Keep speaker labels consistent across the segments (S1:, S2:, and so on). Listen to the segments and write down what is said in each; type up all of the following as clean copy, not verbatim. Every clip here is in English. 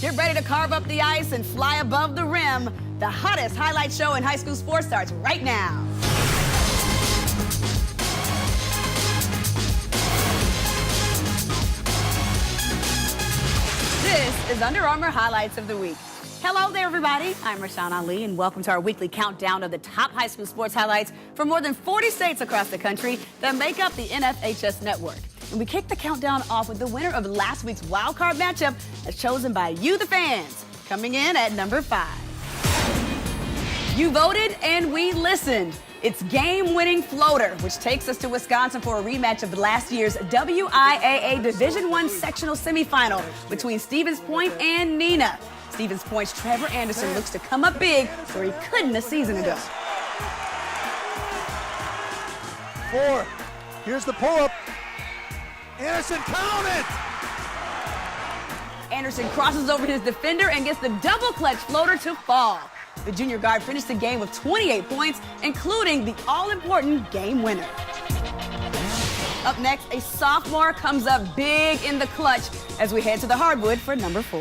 S1: Get ready to carve up the ice and fly above the rim. The hottest highlight show in high school sports starts right now. This is Under Armour Highlights of the Week. Hello there, everybody. I'm Rashawn Ali, and welcome to our weekly countdown of the top high school sports highlights from more than 40 states across the country that make up the NFHS network. And we kick the countdown off with the winner of last week's wild card matchup as chosen by you, the fans, coming in at number 5. You voted and we listened. It's game-winning floater, which takes us to Wisconsin for a rematch of last year's WIAA Division I sectional semifinal between Stevens Point and Neenah. Stevens Point's Trevor Anderson looks to come up big where he couldn't a season ago.
S2: 4. Here's the pull-up. Anderson, count it!
S1: Anderson crosses over his defender and gets the double clutch floater to fall. The junior guard finished the game with 28 points, including the all-important game winner. Up next, a sophomore comes up big in the clutch as we head to the hardwood for number 4.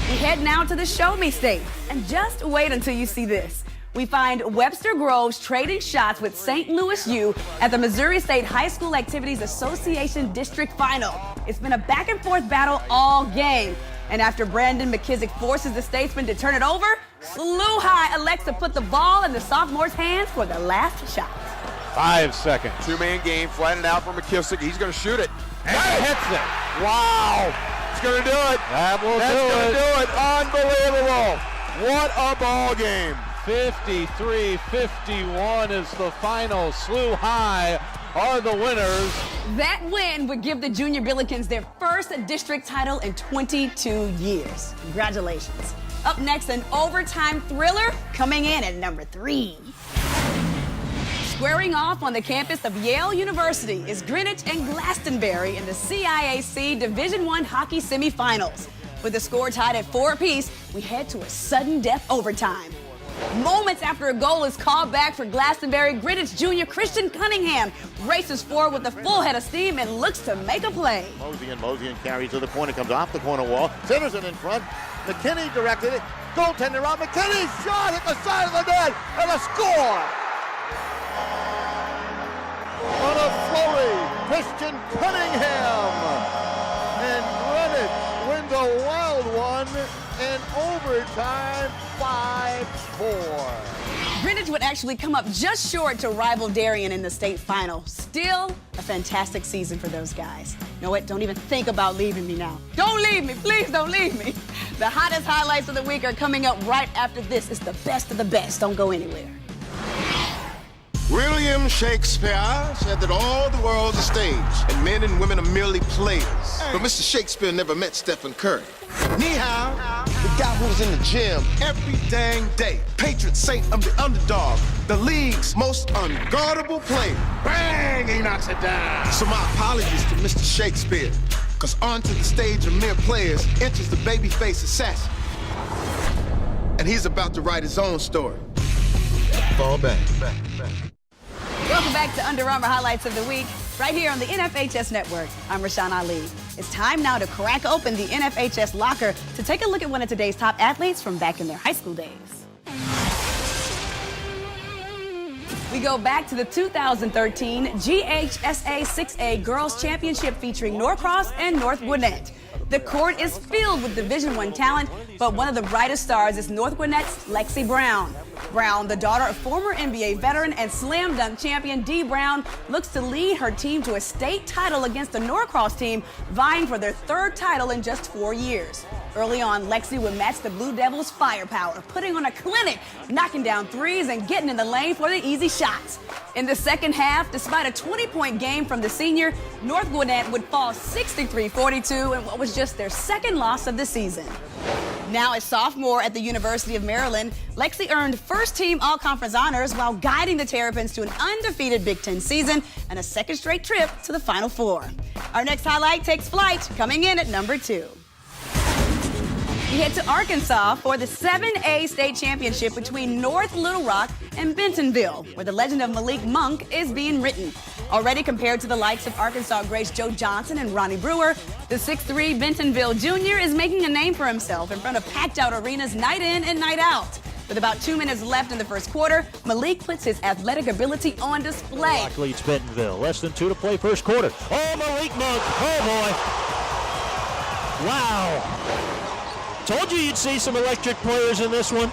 S1: We head now to the Show Me State, and just wait until you see this. We find Webster Groves trading shots with St. Louis U at the Missouri State High School Activities Association District Final. It's been a back-and-forth battle all game. And after Brandon McKissick forces the Statesman to turn it over, SLU High elects to put the ball in the sophomore's hands for the last shot.
S3: 5 seconds.
S4: Two-man game, flattened out for McKissick. He's going to shoot it.
S3: And hits it.
S4: Wow. He's going to do it.
S3: That will
S4: That's
S3: do
S4: going
S3: it.
S4: to do it. Unbelievable. What a ball game.
S3: 53-51 is the final. SLU High are the winners.
S1: That win would give the Junior Billikens their first district title in 22 years. Congratulations. Up next, an overtime thriller coming in at number 3. Squaring off on the campus of Yale University is Greenwich and Glastonbury in the CIAC Division I hockey semifinals. With the score tied at 4 apiece, we head to a sudden death overtime. Moments after a goal is called back for Glastonbury, Greenwich junior Christian Cunningham races forward with a full head of steam and looks to make a play.
S5: Mosey carries to the corner, comes off the corner wall, centers it in front. McKinney directed it, goaltender out, McKinney shot at the side of the net, and a score! On a flurry, Christian Cunningham, and Greenwich wins a wild one in overtime, 5-4.
S1: Greenwich would actually come up just short to rival Darien in the state final. Still a fantastic season for those guys. You know what? Don't even think about leaving me now. Don't leave me. Please don't leave me. The hottest highlights of the week are coming up right after this. It's the best of the best. Don't go anywhere.
S6: William Shakespeare said that all the world's a stage, and men and women are merely players. But Mr. Shakespeare never met Stephen Curry. Ni hao, the guy who was in the gym every dang day. Patron saint of the underdog, the league's most unguardable player. Bang, he knocks it down. So my apologies to Mr. Shakespeare, because onto the stage of mere players enters the babyface assassin. And he's about to write his own story. Fall back.
S1: Welcome back to Under Armour Highlights of the Week, right here on the NFHS Network. I'm Rashawn Ali. It's time now to crack open the NFHS locker to take a look at one of today's top athletes from back in their high school days. We go back to the 2013 GHSA 6A Girls Championship featuring Norcross and North Gwinnett. The court is filled with Division I talent, but one of the brightest stars is North Gwinnett's Lexi Brown. Brown, the daughter of former NBA veteran and slam dunk champion Dee Brown, looks to lead her team to a state title against the Norcross team, vying for their 3rd title in just 4 years. Early on, Lexi would match the Blue Devils' firepower, putting on a clinic, knocking down threes and getting in the lane for the easy shots. In the second half, despite a 20-point game from the senior, North Gwinnett would fall 63-42 in what was just their 2nd loss of the season. Now a sophomore at the University of Maryland, Lexi earned first-team all-conference honors while guiding the Terrapins to an undefeated Big Ten season and a 2nd straight trip to the Final Four. Our next highlight takes flight, coming in at number 2. We head to Arkansas for the 7A state championship between North Little Rock and Bentonville, where the legend of Malik Monk is being written. Already compared to the likes of Arkansas Grace Joe Johnson and Ronnie Brewer, the 6'3" Bentonville Jr. is making a name for himself in front of packed-out arenas night in and night out. With about 2 minutes left in the first quarter, Malik puts his athletic ability on display.
S7: Rock leads Bentonville. Less than 2 to play first quarter. Oh, Malik Monk. Oh, boy. Wow. Told you you'd see some electric players in this one.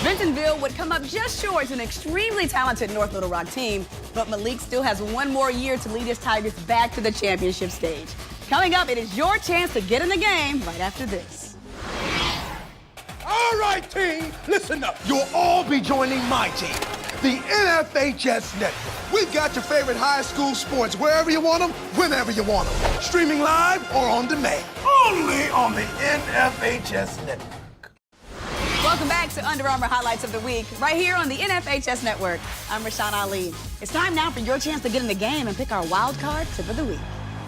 S1: Bentonville would come up just short to an extremely talented North Little Rock team, but Malik still has one more year to lead his Tigers back to the championship stage. Coming up, it is your chance to get in the game right after this.
S8: All right, team, listen up. You'll all be joining my team, the NFHS Network. We've got your favorite high school sports wherever you want them, whenever you want them. Streaming live or on demand. Only on the NFHS Network.
S1: Welcome back to Under Armour Highlights of the Week, right here on the NFHS Network. I'm Rashawn Ali. It's time now for your chance to get in the game and pick our wild card tip of the week.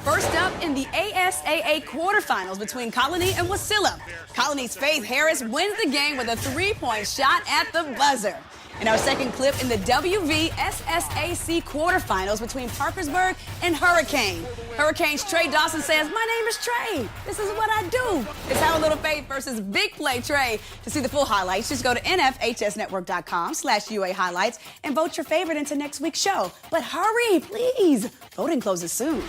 S1: First up in the ASAA quarterfinals between Colony and Wasilla. Colony's Faith Harris wins the game with a three-point shot at the buzzer. In our second clip in the WVSSAC quarterfinals between Parkersburg and Hurricane. Hurricane's Trey Dawson says, "My name is Trey. This is what I do." It's How a Little Faith versus Big Play Trey. To see the full highlights, just go to nfhsnetwork.com/UA highlights and vote your favorite into next week's show. But hurry, please. Voting closes soon.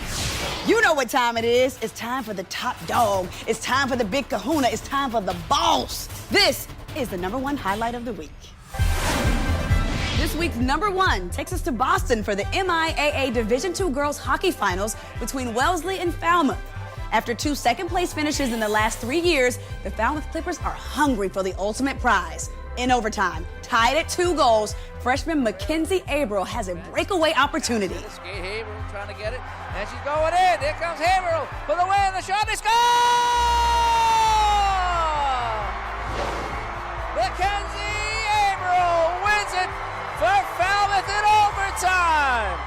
S1: You know what time it is. It's time for the top dog. It's time for the big kahuna. It's time for the boss. This is the #1 highlight of the week. This week's #1 takes us to Boston for the MIAA Division II Girls Hockey Finals between Wellesley and Falmouth. After 2 second-place finishes in the last 3 years, the Falmouth Clippers are hungry for the ultimate prize. In overtime, tied at 2 goals, freshman Mackenzie Averill has a breakaway opportunity.
S9: Averill trying to get it, and she's going in. There comes Averill for the win. The shot, they score! Mackenzie Averill wins it for Falmouth in overtime.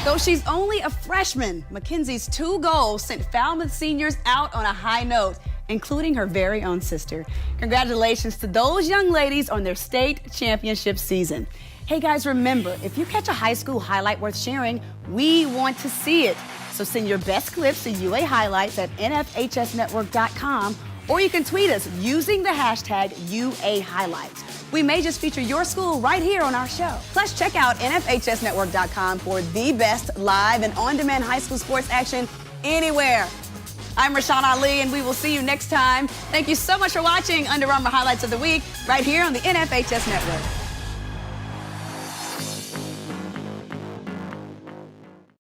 S1: Though she's only a freshman, Mackenzie's 2 goals sent Falmouth seniors out on a high note, including her very own sister. Congratulations to those young ladies on their state championship season. Hey guys, remember, if you catch a high school highlight worth sharing, we want to see it. So send your best clips to UA Highlights at nfhsnetwork.com, or you can tweet us using the hashtag UA Highlights. We may just feature your school right here on our show. Plus, check out nfhsnetwork.com for the best live and on-demand high school sports action anywhere. I'm Rashawn Ali, and we will see you next time. Thank you so much for watching Under Armour Highlights of the Week right here on the NFHS Network.